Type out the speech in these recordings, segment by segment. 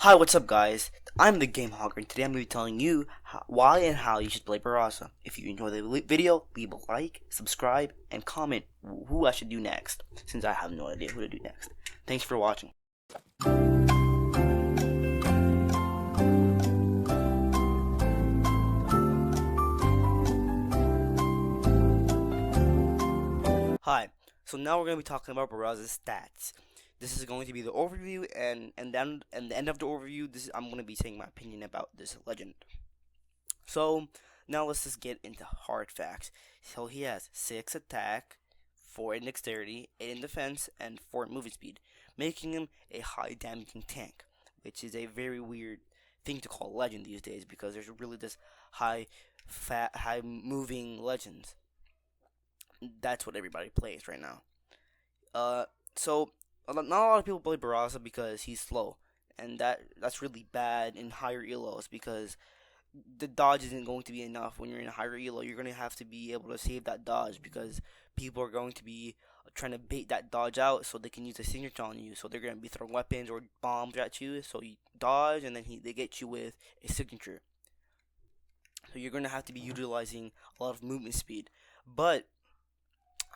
Hi, what's up guys? I'm the Game Hogger and today I'm going to be telling you why and how you should play Barraza. If you enjoy the video, leave a like, subscribe, and comment who I should do next, since I have no idea who to do next. Thanks for watching. Hi, so now we're going to be talking about Barraza's stats. This is going to be the overview, and then at the end of the overview, I'm going to be saying my opinion about this legend. So now let's just get into hard facts. So he has 6 attack, 4 in dexterity, 8 in defense, and 4 movement speed, making him a high damaging tank, which is a very weird thing to call a legend these days because there's really this high moving legends. That's what everybody plays right now. So not a lot of people play Barraza because he's slow, and that's really bad in higher elos because the dodge isn't going to be enough. When you're in a higher elo, you're going to have to be able to save that dodge because people are going to be trying to bait that dodge out so they can use a signature on you. So they're going to be throwing weapons or bombs at you, so you dodge and then they get you with a signature. So you're going to have to be utilizing a lot of movement speed. But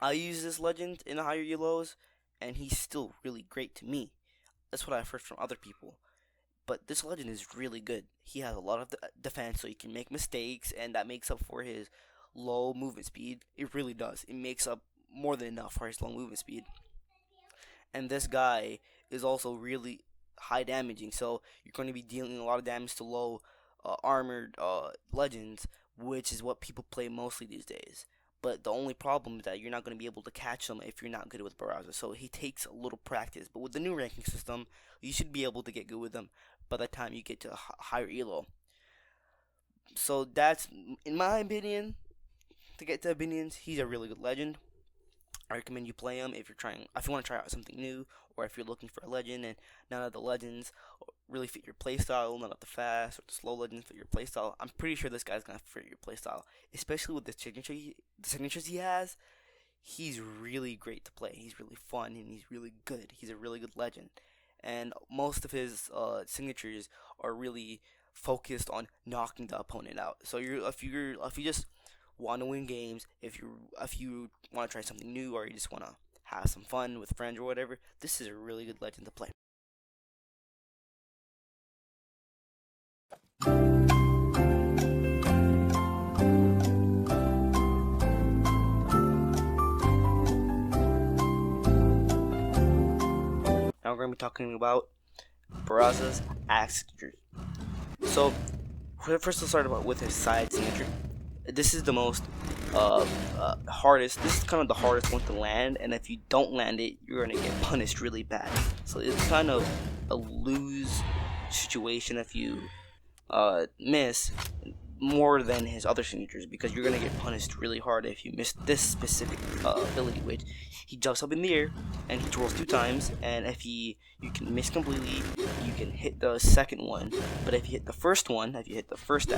I use this legend in the higher elos, and he's still really great to me. That's what I've heard from other people. But this legend is really good. He has a lot of defense, so he can make mistakes, and that makes up for his low movement speed. It really does. It makes up more than enough for his low movement speed. And this guy is also really high damaging, so you're going to be dealing a lot of damage to low armored legends, which is what people play mostly these days. But the only problem is that you're not going to be able to catch him if you're not good with Barraza. So he takes a little practice. But with the new ranking system, you should be able to get good with him by the time you get to a higher elo. So that's, in my opinion, to get to opinions, he's a really good legend. I recommend you play him if you want to try out something new, or if you're looking for a legend and none of the legends really fit your playstyle, none of the fast or the slow legends fit your playstyle. I'm pretty sure this guy's gonna fit your playstyle, especially with the signatures he has. He's really great to play. He's really fun and he's really good. He's a really good legend, and most of his signatures are really focused on knocking the opponent out. So if you just want to win games, if you want to try something new, or you just want to have some fun with friends or whatever, this is a really good legend to play. Now we're going to be talking about Barraza's axe signature. So first let's start with his side signature. This is the most hardest. This is kind of the hardest one to land, and if you don't land it, you're gonna get punished really bad. So it's kind of a lose situation if you miss more than his other signatures, because you're gonna get punished really hard if you miss this specific ability, which he jumps up in the air and he twirls 2 times, and if you can miss completely, you can hit the second one. But if you hit the first one, if you hit the first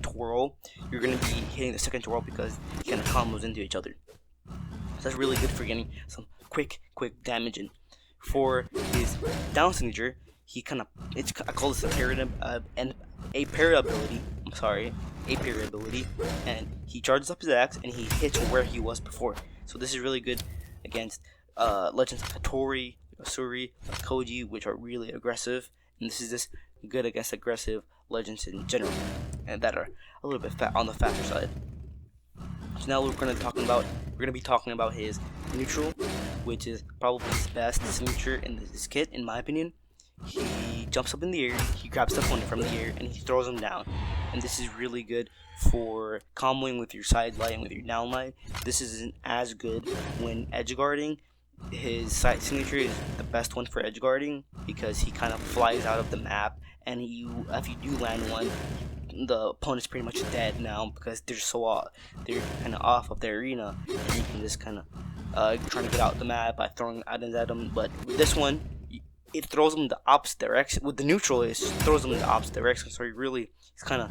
twirl, you're gonna be hitting the second twirl because he kind of combos into each other. So that's really good for getting some quick damage in. For his down signature, he kind of, I call this a parry ability. A parry ability, and he charges up his axe and he hits where he was before. So this is really good against legends like Hattori, Asuri, Koji, which are really aggressive, and this is just good against aggressive legends in general, and that are a little bit on the faster side. So now we're going to be talking about his neutral, which is probably his best signature in this kit, in my opinion. He jumps up in the air, he grabs the opponent from the air, and he throws him down. And this is really good for comboing with your side light and with your down light. This isn't as good when edge guarding. His side signature is the best one for edge guarding because he kind of flies out of the map, and if you do land one, the opponent's pretty much dead now because they're kind of off of their arena, and you can just kind of trying to get out the map by throwing items at them. But with this one, it throws them the opposite direction. With the neutral, it throws them in the opposite direction. So he's kind of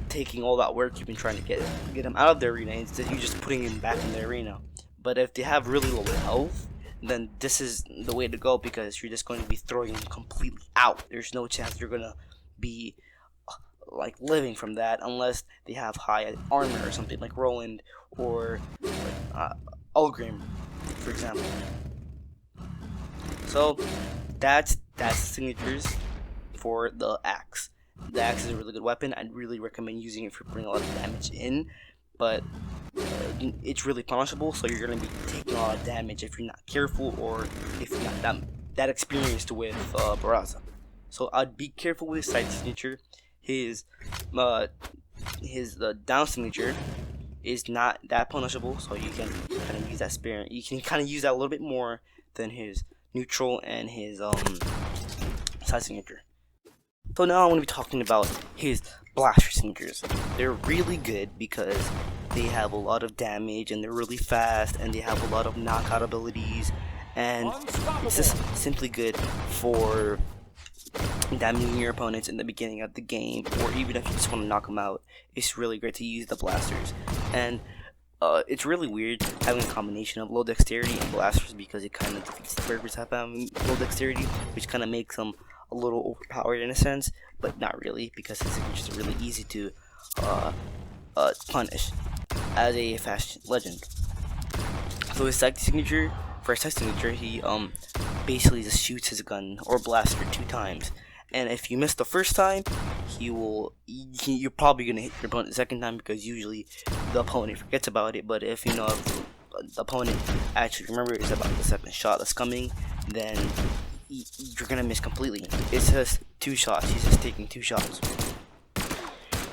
taking all that work you've been trying to get him out of the arena, instead you're just putting him back in the arena. But if they have really low health, then this is the way to go, because you're just going to be throwing them completely out. There's no chance you're gonna be like living from that unless they have high armor or something like Roland or Ulgrim, for example. So that's signatures for the axe. The axe is a really good weapon. I'd really recommend using it for putting a lot of damage in, but it's really punishable, so you're going to be taking a lot of damage if you're not careful, or if you're not that experienced with Barraza. So I'd be careful with his side signature. His down signature is not that punishable, so you can kind of use that spare. You can kind of use that a little bit more than his neutral and his side signature. So now I'm going to be talking about his blaster signatures. They're really good because they have a lot of damage, and they're really fast, and they have a lot of knockout abilities, and it's just simply good for damaging your opponents in the beginning of the game, or even if you just want to knock them out. It's really great to use the blasters. And it's really weird having a combination of low dexterity and blasters, because it kind of defeats the purpose of having low dexterity, which kind of makes them a little overpowered in a sense, but not really, because his signatures are really easy to punish as a fast legend. So his side signature, for his side signature, he basically just shoots his gun or blaster 2 times, and if you miss the first time, you're probably gonna hit your opponent the second time, because usually the opponent forgets about it. But if if the opponent actually remembers about the second shot that's coming, then you're gonna miss completely. It's just 2 shots. He's just taking 2 shots.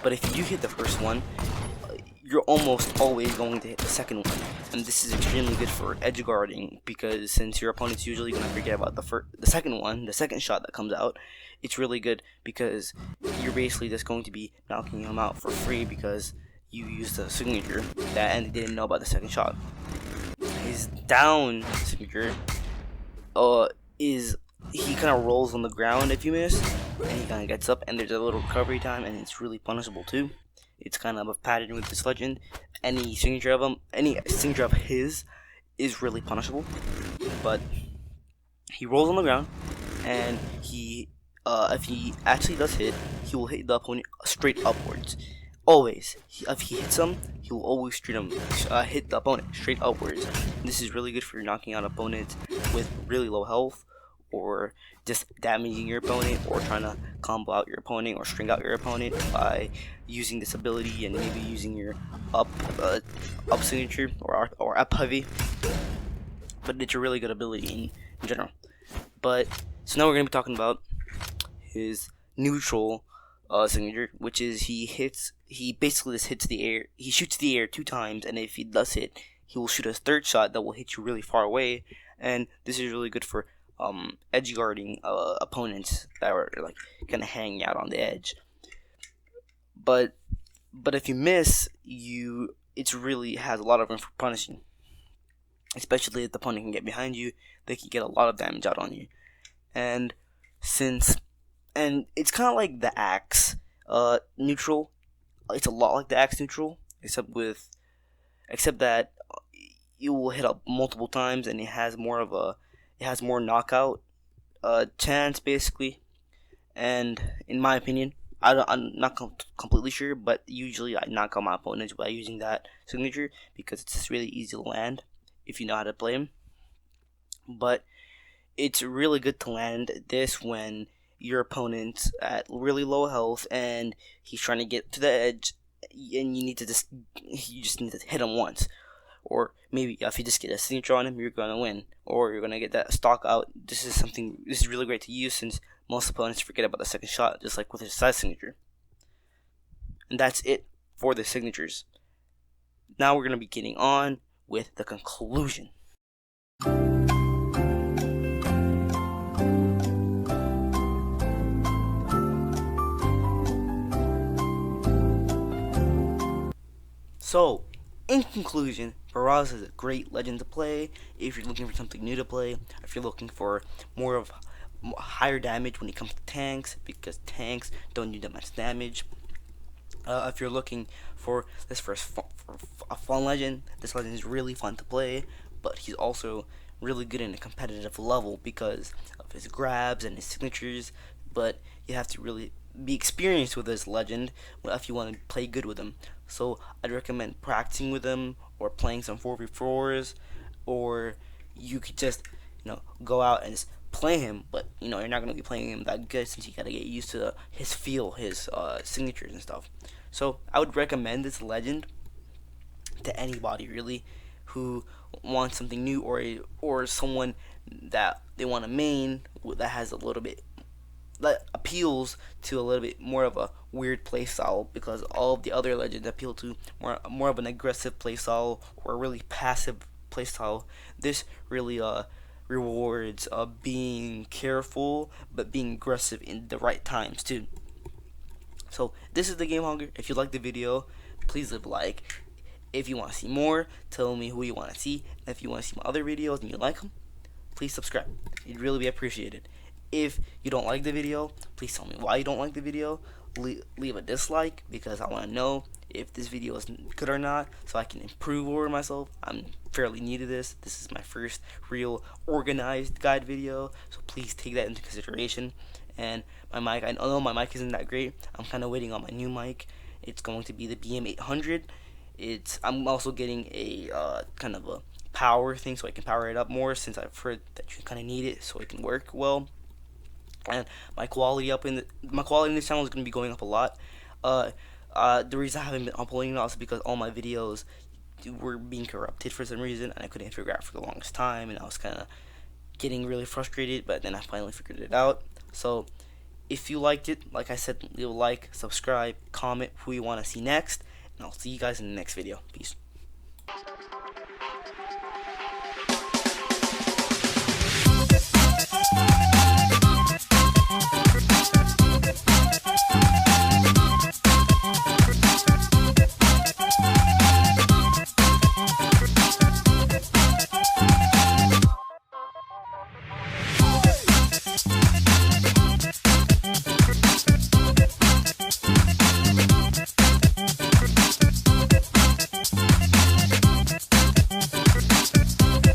But if you hit the first one, you're almost always going to hit the second one, and this is extremely good for edge guarding, because since your opponent's usually gonna forget about the second shot that comes out, it's really good because you're basically just going to be knocking him out for free because you used the signature and they didn't know about the second shot. His down signature is he kind of rolls on the ground if you miss, and he kind of gets up, and there's a little recovery time, and it's really punishable too. It's kind of a pattern with this legend. Any signature of his is really punishable, but he rolls on the ground, and if he actually does hit, he will hit the opponent straight upwards. Always, if he hits him, he will always hit the opponent straight upwards. This is really good for knocking out opponents with really low health, or just damaging your opponent, or trying to combo out your opponent or string out your opponent by using this ability and maybe using your up signature or up heavy. But it's a really good ability in general. But so now we're gonna be talking about his neutral signature, which is he basically just hits the air. He shoots the air 2 times, and if he does hit, he will shoot a 3rd shot that will hit you really far away. And this is really good for edge guarding opponents that are like kind of hanging out on the edge. But if you miss, it really has a lot of room for punishing. Especially if the opponent can get behind you, they can get a lot of damage out on you. And it's kind of like the axe neutral. It's a lot like the axe neutral, except that you will hit up multiple times, and it has more knockout chance basically. And in my opinion, I'm not completely sure, but usually I knock out my opponents by using that signature, because it's just really easy to land if you know how to play him. But it's really good to land this when your opponent's at really low health and he's trying to get to the edge, and you just need to hit him once. Or maybe if you just get a signature on him, you're gonna win, or you're gonna get that stock out. This is really great to use, since most opponents forget about the second shot, just like with his side signature. And that's it for the signatures. Now we're gonna be getting on with the conclusion. So, in conclusion, Barraza is a great legend to play if you're looking for something new to play, if you're looking for more higher damage when it comes to tanks, because tanks don't do that much damage. If you're looking for a fun legend, this legend is really fun to play, but he's also really good in a competitive level because of his grabs and his signatures, but you have to really be experienced with this legend if you want to play good with him. So I'd recommend practicing with him or playing some 4v4s, or you could just go out and just play him, but you're not going to be playing him that good since you got to get used to his feel, his signatures and stuff. So I would recommend this legend to anybody really who wants something new, or someone that they want a main that has a little bit that appeals to a little bit more of a weird playstyle, because all of the other legends appeal to more of an aggressive playstyle or a really passive playstyle. This really rewards being careful but being aggressive in the right times too. So this is the Game Hunger. If you like the video, please leave a like. If you want to see more, tell me who you want to see. And if you want to see my other videos and you like them, please subscribe. It'd really be appreciated. If you don't like the video, please tell me why you don't like the video. Leave a dislike, because I want to know if this video is good or not, so I can improve over myself. I'm fairly new to this. This is my first real organized guide video, so please take that into consideration. And my mic, I know my mic isn't that great. I'm kind of waiting on my new mic. It's going to be the BM800. I'm also getting a kind of a power thing, so I can power it up more, since I've heard that you kind of need it so it can work well. And my quality in this channel is going to be going up a lot. The reason I haven't been uploading now is because all my videos were being corrupted for some reason, and I couldn't figure it out for the longest time, and I was kind of getting really frustrated, but then I finally figured it out. So if you liked it, like I said, leave a like, subscribe, comment who you want to see next, and I'll see you guys in the next video. Peace.